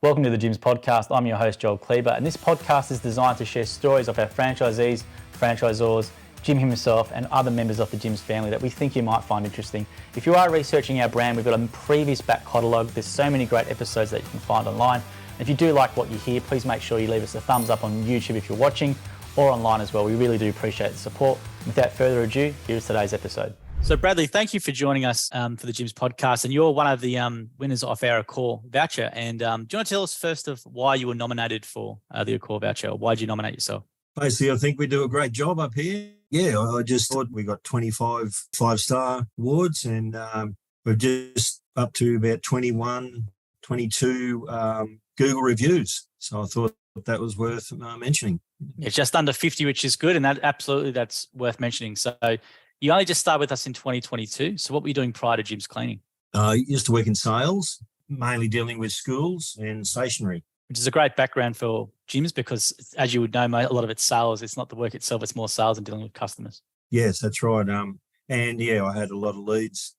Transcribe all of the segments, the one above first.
Welcome to the Gyms Podcast. I'm your host, Joel Kleber, and this podcast is designed to share stories of our franchisees, franchisors, Jim himself, and other members of the Gyms family that we think you might find interesting. If you are researching our brand, we've got a previous back catalogue. There's so many great episodes that you can find online. And if you do like what you hear, please make sure you leave us a thumbs up on YouTube if you're watching, or online as well. We really do appreciate the support. Without further ado, here's today's episode. So Bradley, thank you for joining us for the Gyms Podcast, and you're one of the winners of our Accor voucher. And do you want to tell us first of why you were nominated for the Accor voucher? Why did you nominate yourself? Basically, I think we do a great job up here. Yeah, I just thought we got 25 five-star awards, and we're just up to about 21, 22 Google reviews. So I thought that was worth mentioning. It's just under 50, which is good, and that's worth mentioning. So you only just started with us in 2022. So what were you doing prior to Gyms Cleaning? I used to work in sales, mainly dealing with schools and stationery. Which is a great background for gyms because, as you would know, a lot of it's sales. It's not the work itself. It's more sales and dealing with customers. Yes, that's right. And yeah, I had a lot of leads,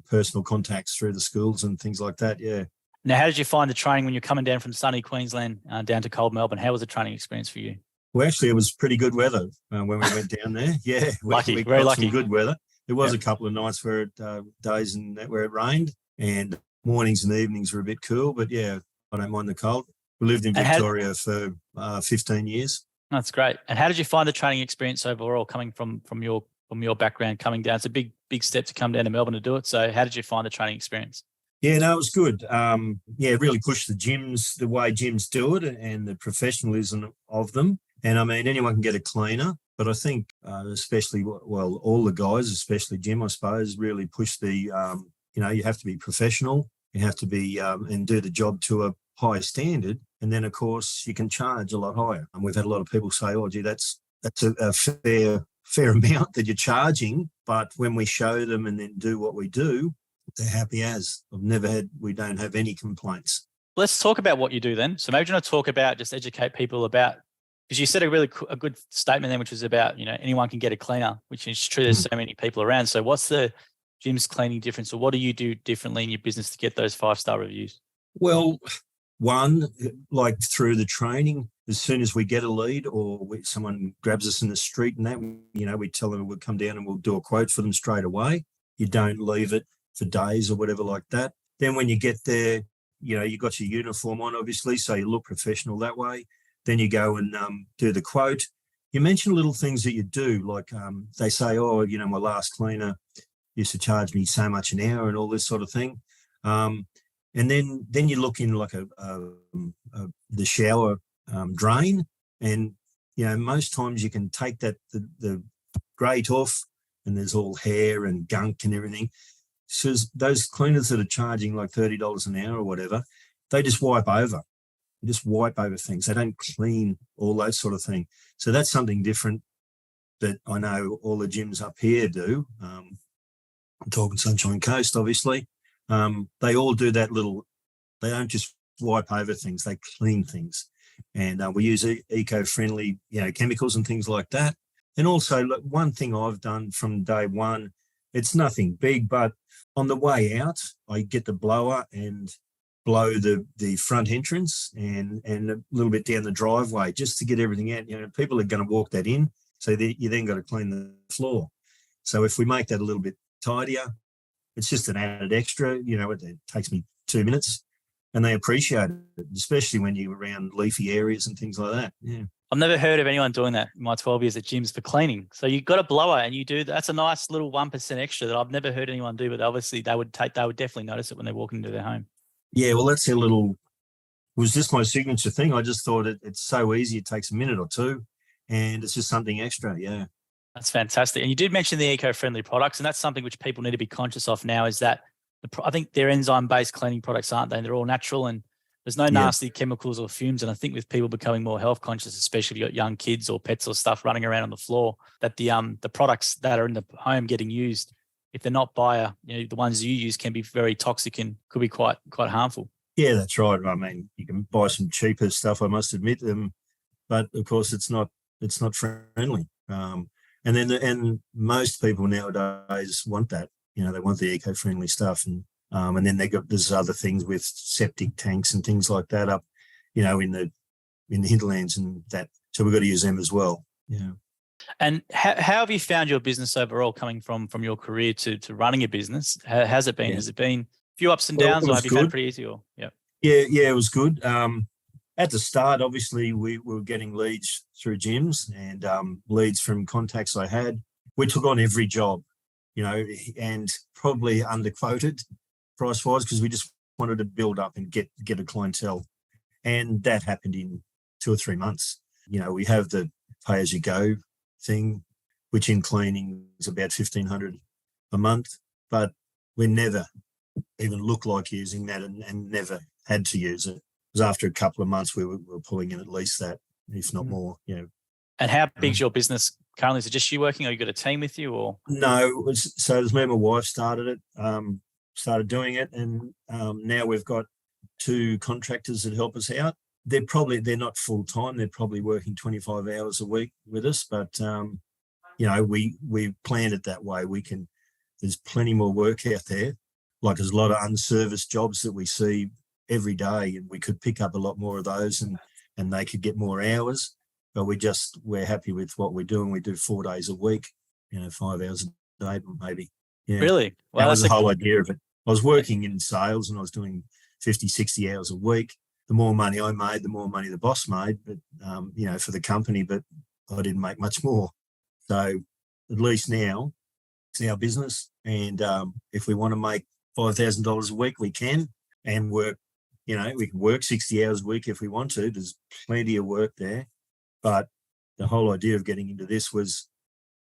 personal contacts through the schools and things like that, yeah. Now, how did you find the training when you're coming down from sunny Queensland down to cold Melbourne? How was the training experience for you? Well, actually, it was pretty good weather when we went down there. Yeah, we got lucky. Some good weather. There was a couple of nights where days where it rained, and mornings and evenings were a bit cool. But yeah, I don't mind the cold. We lived in Victoria for 15 years. That's great. And how did you find the training experience overall, coming from your background, coming down? It's a big step to come down to Melbourne to do it. So how did you find the training experience? Yeah, no, it was good. It really pushed the gyms, the way gyms do it, and the professionalism of them. And I mean, anyone can get a cleaner, but I think especially, all the guys, especially Jim, I suppose, really push the, you have to be professional. You have to be and do the job to a high standard. And then, of course, you can charge a lot higher. And we've had a lot of people say, oh, gee, that's a fair amount that you're charging. But when we show them and then do what we do, they're happy as. We don't have any complaints. Let's talk about what you do then. So maybe you want to talk about, just educate people about, because you said a good statement then, which was about, anyone can get a cleaner, which is true. There's so many people around. So what's the Gyms Cleaning difference, or what do you do differently in your business to get those 5-star reviews? Well, one, like through the training, as soon as we get a lead or someone grabs us in the street and that, we tell them we'll come down and we'll do a quote for them straight away. You don't leave it for days or whatever like that. Then when you get there, you got your uniform on, obviously, so you look professional that way. Then you go and do the quote. You mention little things that you do, like they say, oh, my last cleaner used to charge me so much an hour and all this sort of thing. And then you look in like the shower drain, and most times you can take the grate off, and there's all hair and gunk and everything. So those cleaners that are charging like $30 an hour or whatever, they just wipe over. Things. They don't clean all that sort of thing. So that's something different that I know all the gyms up here do. I'm talking Sunshine Coast, obviously. They all do that they don't just wipe over things, they clean things. And we use eco-friendly, chemicals and things like that. And also, look, one thing I've done from day one, it's nothing big, but on the way out, I get the blower and blow the front entrance and a little bit down the driveway just to get everything out. People are going to walk that in, so you then got to clean the floor. So if we make that a little bit tidier, it's just an added extra. It takes me 2 minutes, and they appreciate it, especially when you're around leafy areas and things like that. Yeah. I've never heard of anyone doing that in my 12 years at gyms for cleaning. So you've got a blower and you do, that's a nice little 1% extra that I've never heard anyone do, but obviously they would definitely notice it when they're walking into their home. Yeah, well, that's was just my signature thing. I just thought it's so easy. It takes a minute or two, and it's just something extra. Yeah. That's fantastic. And you did mention the eco-friendly products, and that's something which people need to be conscious of now, is that I think they're enzyme-based cleaning products, aren't they? They're all natural, and there's no nasty chemicals or fumes. And I think with people becoming more health conscious, especially if you've got young kids or pets or stuff running around on the floor, that the products that are in the home getting used, if they're not bio, the ones you use can be very toxic and could be quite harmful. Yeah, that's right. I mean, you can buy some cheaper stuff, I must admit, but of course it's not friendly. And most people nowadays want that. They want the eco-friendly stuff, and And then there's other things with septic tanks and things like that up, in the hinterlands and that. So we've got to use them as well. Yeah. And how have you found your business overall, coming from your career to running a business? How's it been? Yeah. Has it been a few ups and Well, downs, it or was have you found it good. pretty easy? Or Yeah, it was good. At the start, obviously, we were getting leads through gyms and leads from contacts I had. We took on every job, and probably underquoted price-wise because we just wanted to build up and get a clientele. And that happened in 2 or 3 months. We have the pay-as-you-go thing, which in cleaning is about $1,500 a month, but we never even looked like using that and never had to use it. Because after a couple of months, we were pulling in at least that, if not more. And how big's your business currently? Is it just you working, or you got a team with you? Or no, so it was me and my wife started doing it, and now we've got 2 contractors that help us out. They're not full time. They're probably working 25 hours a week with us, but we planned it that way. There's plenty more work out there. Like there's a lot of unserviced jobs that we see every day, and we could pick up a lot more of those, and they could get more hours. But we're happy with what we're doing. We do 4 days a week, 5 hours a day, maybe. Yeah. Really? Well, that was the whole idea of it. I was working in sales and I was doing 50, 60 hours a week. The more money I made, the more money the boss made, but for the company, but I didn't make much more. So at least now it's our business. And if we want to make $5,000 a week, we can, and work, we can work 60 hours a week if we want to. There's plenty of work there. But the whole idea of getting into this was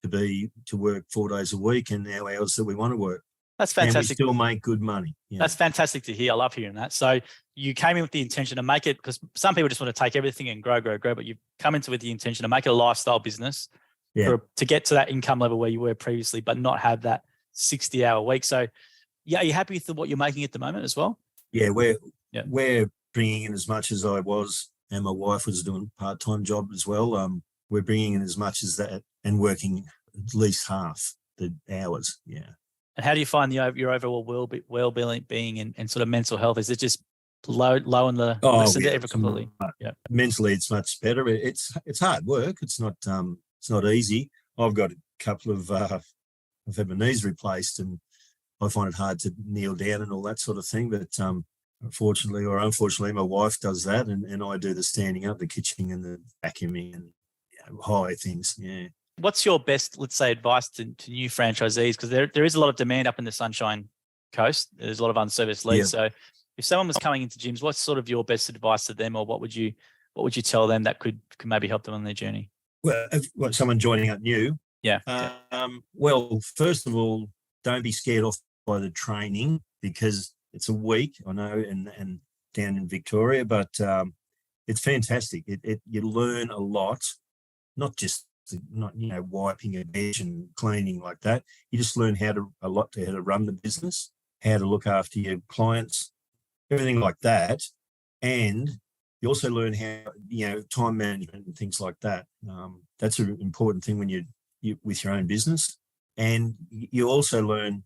to work 4 days a week and our hours that we want to work. That's fantastic. And we still make good money. That's fantastic to hear. I love hearing that. So you came in with the intention to make it, because some people just want to take everything and grow, but you've come into with the intention to make it a lifestyle business to get to that income level where you were previously, but not have that 60-hour week. So are you happy with what you're making at the moment as well? Yeah, we're bringing in as much as I was, and my wife was doing a part-time job as well. We're bringing in as much as that and working at least half the hours. Yeah. And how do you find your overall well-being and sort of mental health? Is it just low on the list ever completely? Yeah. Mentally, it's much better. It's hard work. It's not easy. I've got a couple of I've had my knees replaced, and I find it hard to kneel down and all that sort of thing. But unfortunately, my wife does that, and I do the standing up, the kitchening, and the vacuuming, and high things. Yeah. What's your best, let's say, advice to new franchisees? Because there is a lot of demand up in the Sunshine Coast. There's a lot of unserviced leads. So if someone was coming into gyms, what's sort of your best advice to them, or what would you tell them that could maybe help them on their journey? Well, someone joining up new. Yeah. Well, first of all, don't be scared off by the training, because it's a week, I know, and down in Victoria, but it's fantastic. You learn a lot, not wiping a bench and cleaning like that. You just learn how to run the business, how to look after your clients, everything like that. And you also learn how, time management and things like that. That's an important thing when you with your own business. And you also learn,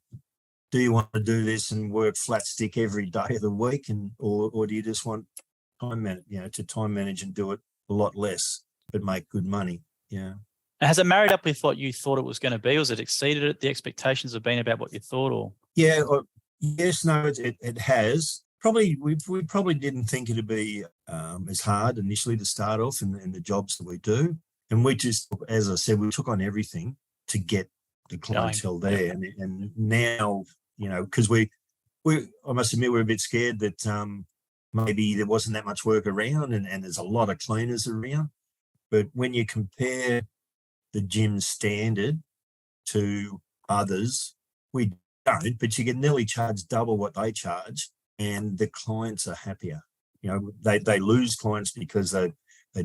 do you want to do this and work flat stick every day of the week, or do you just want time manage and do it a lot less but make good money? Yeah. Has it married up with what you thought it was going to be? Or has it exceeded it? The expectations have been about what you thought, or? Yeah. Yes. No. It has. Probably we probably didn't think it'd be as hard initially to start off in the jobs that we do, and we just, as I said, we took on everything to get the clientele there, and now because I must admit we're a bit scared that maybe there wasn't that much work around, and there's a lot of cleaners around, but when you compare the gym standard to others, we don't, but you can nearly charge double what they charge, and the clients are happier. They lose clients because they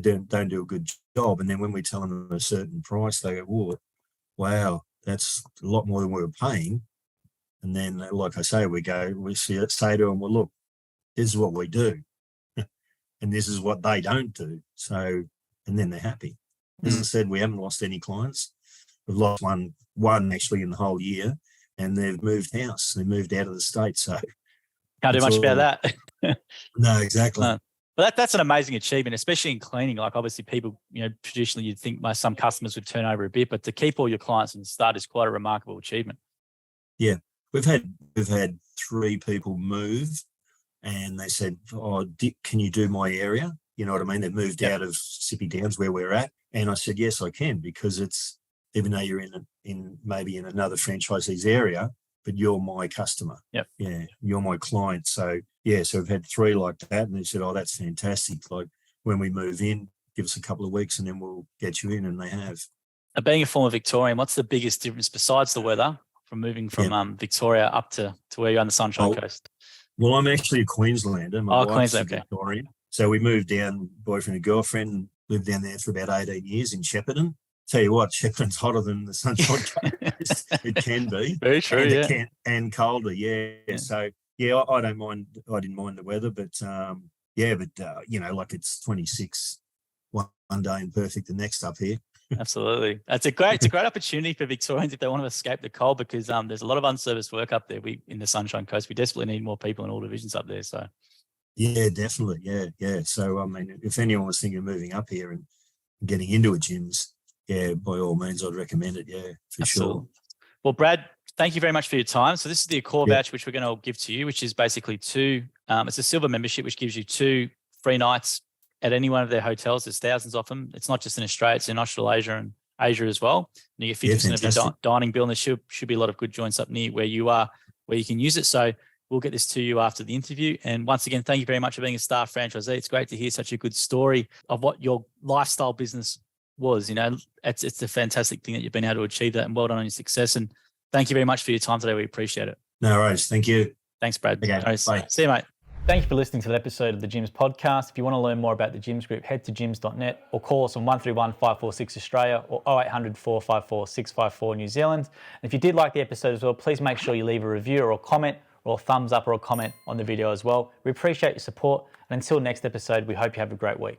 don't do a good job, and then when we tell them a certain price, they go, "Oh, wow, that's a lot more than we were paying." And then, like I say, we say to them, "Well, look, this is what we do, and this is what they don't do." So, and then they're happy. As I said, we haven't lost any clients. We've lost one actually in the whole year, and they've moved house. They moved out of the state. So Can't do That's much all. about that. No, exactly. But that's an amazing achievement, especially in cleaning. Like obviously people, traditionally you'd think some customers would turn over a bit, but to keep all your clients and start is quite a remarkable achievement. Yeah. We've had 3 people move and they said, "Oh, can you do my area?" You know what I mean? They've moved out of Sippy Downs where we're at. And I said, "Yes, I can," because it's, even though you're maybe in another franchisee's area, but you're my customer. Yep. Yeah. You're my client. So yeah, so we've had 3 like that. And they said, "Oh, that's fantastic. Like when we move in, give us a couple of weeks and then we'll get you in." And they have. Being a former Victorian, what's the biggest difference besides the weather from moving from Victoria up to where you're on the Sunshine Coast? Well, I'm actually a Queenslander. My wife's Queensland, a Victorian. So we moved down, boyfriend and girlfriend, lived down there for about 18 years in Shepparton. Tell you what, Shepparton's hotter than the Sunshine Coast. It can be. Very true, and colder, yeah. So, yeah, I don't mind. I didn't mind the weather, but, like it's 26 one day and perfect the next up here. Absolutely. It's a great opportunity for Victorians if they want to escape the cold, because there's a lot of unserviced work up there. In the Sunshine Coast, we desperately need more people in all divisions up there. So yeah, definitely. Yeah. So I mean, if anyone was thinking of moving up here and getting into a gyms, yeah, by all means I'd recommend it. Yeah, for sure. Well, Brad, thank you very much for your time. So this is the Accor voucher which we're going to give to you, which is basically 2. It's a silver membership which gives you 2 free nights at any one of their hotels. There's thousands of them. It's not just in Australia, it's in Australasia and Asia as well. And you get 50% of your dining bill, and there should be a lot of good joints up near where you are, where you can use it. So we'll get this to you after the interview. And once again, thank you very much for being a star franchisee. It's great to hear such a good story of what your lifestyle business was. It's a fantastic thing that you've been able to achieve that, and well done on your success. And thank you very much for your time today. We appreciate it. No worries. Thank you. Thanks, Brad. Okay, bye. See you, mate. Thank you for listening to the episode of the Gyms podcast. If you want to learn more about the Gyms Group, head to gyms.net or call us on 131 546 Australia or 0800 454 654 New Zealand. And if you did like the episode as well, please make sure you leave a review or a comment or a thumbs up or a comment on the video as well. We appreciate your support. And until next episode, we hope you have a great week.